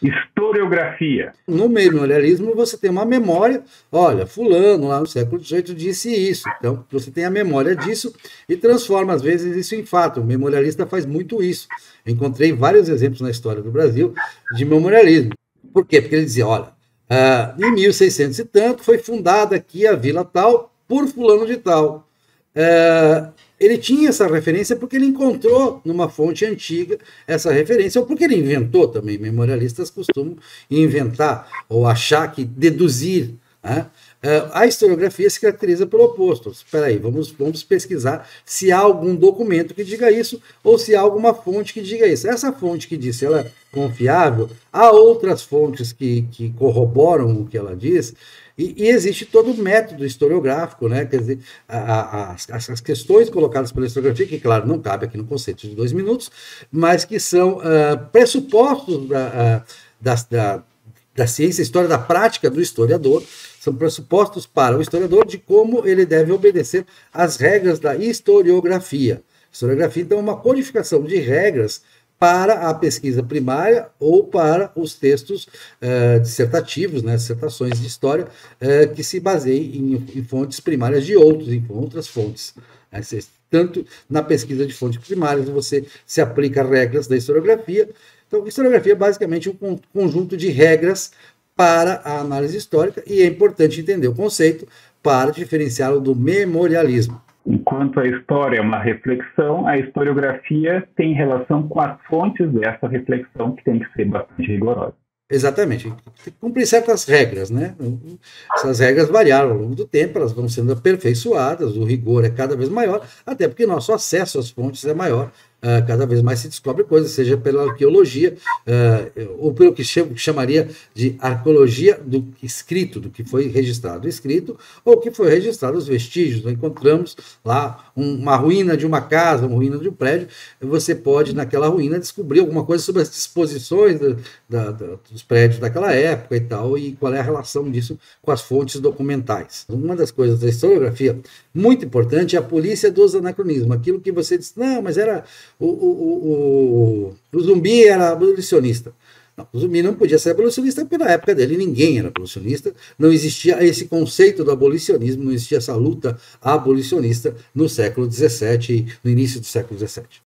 Historiografia. No memorialismo você tem uma memória, olha, fulano lá no século XVIII disse isso, então você tem a memória disso e transforma às vezes isso em fato. O memorialista faz muito isso. Eu encontrei vários exemplos na história do Brasil de memorialismo. Por quê? Porque ele dizia, olha, em 1600 e tanto foi fundada aqui a vila tal por fulano de tal. Ele tinha essa referência porque ele encontrou numa fonte antiga essa referência, ou porque ele inventou também. Memorialistas costumam inventar ou achar que deduzir, né? A historiografia se caracteriza pelo oposto. Espera aí, vamos pesquisar se há algum documento que diga isso ou se há alguma fonte que diga isso. Essa fonte que disse, ela é confiável? Há outras fontes que corroboram o que ela diz? E existe todo o método historiográfico, né? Quer dizer, as questões colocadas pela historiografia, que, claro, não cabe aqui no conceito de 2 minutos, mas que são pressupostos da ciência, história da prática do historiador, são pressupostos para o historiador de como ele deve obedecer às regras da historiografia. Historiografia, então, é uma codificação de regras para a pesquisa primária ou para os textos dissertativos, né, dissertações de história, que se baseiem em fontes primárias de em outras fontes. Tanto na pesquisa de fontes primárias você se aplica regras da historiografia. Então, historiografia é basicamente um conjunto de regras para a análise histórica e é importante entender o conceito para diferenciá-lo do memorialismo. Enquanto a história é uma reflexão, a historiografia tem relação com as fontes dessa reflexão, que tem que ser bastante rigorosa. Exatamente. Tem que cumprir certas regras, né? Essas regras variaram ao longo do tempo, elas vão sendo aperfeiçoadas, o rigor é cada vez maior, até porque nosso acesso às fontes é maior, cada vez mais se descobre coisas, seja pela arqueologia, ou pelo que chamaria de arqueologia do escrito, do que foi registrado escrito, ou que foi registrado os vestígios. Nós encontramos lá uma ruína de uma casa, uma ruína de um prédio, você pode, naquela ruína, descobrir alguma coisa sobre as disposições dos prédios daquela época e tal, e qual é a relação disso com as fontes documentais. Uma das coisas da historiografia muito importante é a polícia dos anacronismos, aquilo que você diz, não, mas era o Zumbi era abolicionista. Não, o Zumbi não podia ser abolicionista porque na época dele ninguém era abolicionista, não existia esse conceito do abolicionismo, não existia essa luta abolicionista no século XVII, no início do século XVII.